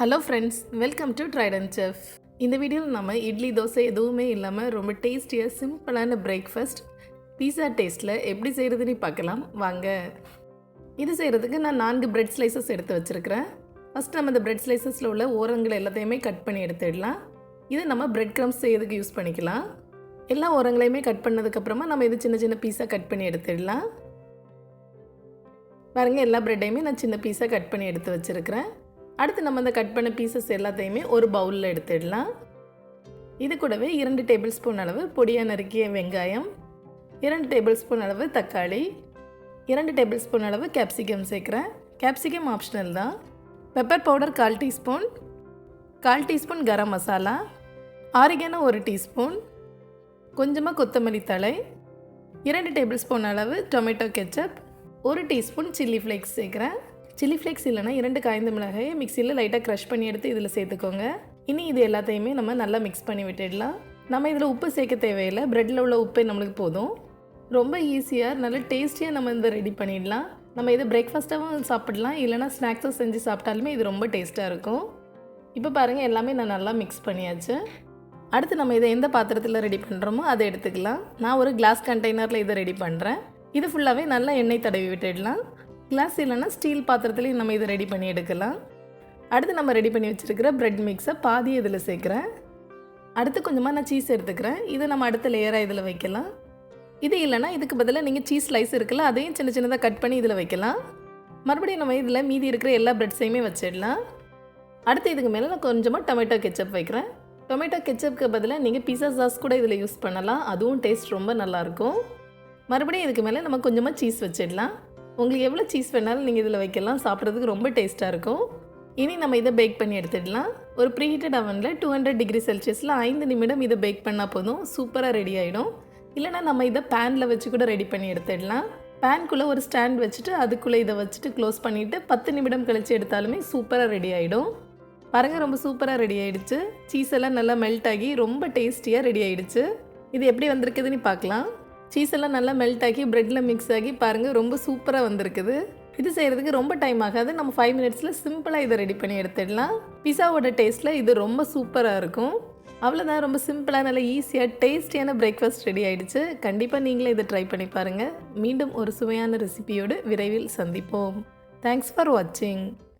Hello friends, welcome to Trident chef. இந்த வீடியோவில் நம்ம இட்லி தோசை எதுவுமே இல்லாமல் ரொம்ப டேஸ்டியாக சிம்பிளான பிரேக்ஃபாஸ்ட் பீஸா டேஸ்ட்டில் எப்படி செய்கிறதுன்னு பார்க்கலாம் வாங்க. இது செய்கிறதுக்கு நான் 4 பிரெட் ஸ்லைசஸ் எடுத்து வச்சுருக்கிறேன். ஃபஸ்ட் நம்ம இந்த பிரெட் ஸ்லைசஸில் உள்ள ஓரங்கள் எல்லாத்தையுமே கட் பண்ணி எடுத்துடலாம். இது நம்ம பிரெட் க்ரம்ஸ் செய்யறதுக்கு யூஸ் பண்ணிக்கலாம். எல்லா ஓரங்களையுமே கட் பண்ணதுக்கப்புறமா நம்ம இது சின்ன சின்ன பீஸாக கட் பண்ணி எடுத்துடலாம். பாருங்கள், எல்லா ப்ரெட்டையுமே நான் சின்ன பீஸாக கட் பண்ணி எடுத்து வச்சுருக்கிறேன். அடுத்து நம்ம அந்த கட் பண்ண பீசஸ் எல்லாத்தையுமே ஒரு பவுலில் எடுத்துடலாம். இது கூடவே 2 டேபிள் ஸ்பூன் அளவு பொடியாக நறுக்கிய வெங்காயம், 2 டேபிள் ஸ்பூன் அளவு தக்காளி, 2 டேபிள் ஸ்பூன் அளவு கேப்சிகம் சேர்க்குறேன். கேப்சிகம் ஆப்ஷனல் தான். Pepper powder 1/4 teaspoon, 1/4 teaspoon garam masala, oregano 1 teaspoon, கொஞ்சமாக கொத்தமல்லி தழை, 2 டேபிள் ஸ்பூன் அளவு tomato ketchup, 1 teaspoon chilli flakes சேர்க்குறேன். சில்லி ஃப்ளேக்ஸ் இல்லைனா 2 காய்ந்த மிளகாயை மிக்சியில் லைட்டாக க்ரஷ் பண்ணி எடுத்து இதில் சேர்த்துக்கோங்க. இனி இது எல்லாத்தையுமே நம்ம நல்லா மிக்ஸ் பண்ணி விட்டுடலாம். நம்ம இதில் உப்பு சேர்க்க தேவையில்லை, ப்ரெட்டில் உள்ள உப்பே நம்மளுக்கு போதும். ரொம்ப ஈஸியாக நல்ல டேஸ்டியாக நம்ம இதை ரெடி பண்ணிடலாம். நம்ம இதை பிரேக்ஃபாஸ்ட்டாகவும் சாப்பிடலாம், இல்லைனா ஸ்நாக்ஸாக செஞ்சு சாப்பிட்டாலுமே இது ரொம்ப டேஸ்ட்டாக இருக்கும். இப்போ பாருங்கள், எல்லாமே நான் நல்லா மிக்ஸ் பண்ணியாச்சு. அடுத்து நம்ம இதை எந்த பாத்திரத்தில் ரெடி பண்ணுறோமோ அதை எடுத்துக்கலாம். நான் ஒரு கிளாஸ் கண்டெய்னரில் இதை ரெடி பண்ணுறேன். இது ஃபுல்லாகவே நல்லா எண்ணெய் தடவி விட்டுடலாம். கிளாஸ் இல்லைனா ஸ்டீல் பாத்திரத்துலேயும் நம்ம இதை ரெடி பண்ணி எடுக்கலாம். அடுத்து நம்ம ரெடி பண்ணி வச்சுருக்கிற ப்ரெட் மிக்ஸை பாதி இதில் சேர்க்குறேன். அடுத்து கொஞ்சமாக நான் சீஸ் எடுத்துக்கிறேன். இதை நம்ம அடுத்த லேயராக இதில் வைக்கலாம். இது இல்லைனா இதுக்கு பதிலாக நீங்கள் சீஸ் ஸ்லைஸ் இருக்குல்ல, அதையும் சின்ன சின்னதாக கட் பண்ணி இதில் வைக்கலாம். மறுபடியும் நம்ம இதில் மீதி இருக்கிற எல்லா ப்ரெட்ஸையுமே வச்சிடலாம். அடுத்து இதுக்கு மேலே நான் கொஞ்சமாக டொமேட்டோ கெச்சப் வைக்கிறேன். டொமேட்டோ கெச்சப்புக்கு பதிலாக நீங்கள் பீஸா சாஸ் கூட இதில் யூஸ் பண்ணலாம், அதுவும் டேஸ்ட் ரொம்ப நல்லாயிருக்கும். மறுபடியும் இதுக்கு மேலே நம்ம கொஞ்சமாக சீஸ் வச்சிடலாம். உங்களுக்கு எவ்வளோ சீஸ் வேணாலும் நீங்கள் இதில் வைக்கலாம், சாப்பிட்றதுக்கு ரொம்ப டேஸ்ட்டாக இருக்கும். இனி நம்ம இதை பேக் பண்ணி எடுத்துடலாம். ஒரு ப்ரீஹீட்டட் அவனில் 200 டிகிரி செல்சியஸில் 5 நிமிடம் இதை பேக் பண்ணால் போதும், சூப்பராக ரெடி ஆகிடும். இல்லைனா நம்ம இதை பேனில் வச்சு கூட ரெடி பண்ணி எடுத்துடலாம். பேனுக்குள்ளே ஒரு ஸ்டாண்ட் வச்சுட்டு அதுக்குள்ளே இதை வச்சுட்டு க்ளோஸ் பண்ணிவிட்டு 10 நிமிடம் கழித்து எடுத்தாலுமே சூப்பராக ரெடி ஆகிடும். பாருங்கள், ரொம்ப சூப்பராக ரெடி ஆகிடுச்சு. சீஸ் எல்லாம் நல்லா மெல்ட் ஆகி ரொம்ப டேஸ்டியாக ரெடி ஆகிடுச்சு. இது எப்படி வந்திருக்குதுன்னு பார்க்கலாம். சீஸ் எல்லாம் நல்லா மெல்ட் ஆகி ப்ரெட்டில் மிக்ஸ் ஆகி பாருங்கள், ரொம்ப சூப்பராக வந்திருக்குது. இது செய்கிறதுக்கு ரொம்ப டைம் ஆகாது. நம்ம 5 மினிட்ஸில் சிம்பிளாக இதை ரெடி பண்ணி எடுத்துடலாம். பிஸாவோட டேஸ்ட்டில் இது ரொம்ப சூப்பராக இருக்கும். அவ்வளோதான், ரொம்ப சிம்பிளாக நல்ல ஈஸியாக டேஸ்டியான பிரேக்ஃபாஸ்ட் ரெடி ஆகிடுச்சு. கண்டிப்பாக நீங்களே இதை ட்ரை பண்ணி பாருங்கள். மீண்டும் ஒரு சுவையான ரெசிபியோடு விரைவில் சந்திப்போம். தேங்க்ஸ் ஃபார் வாட்சிங்.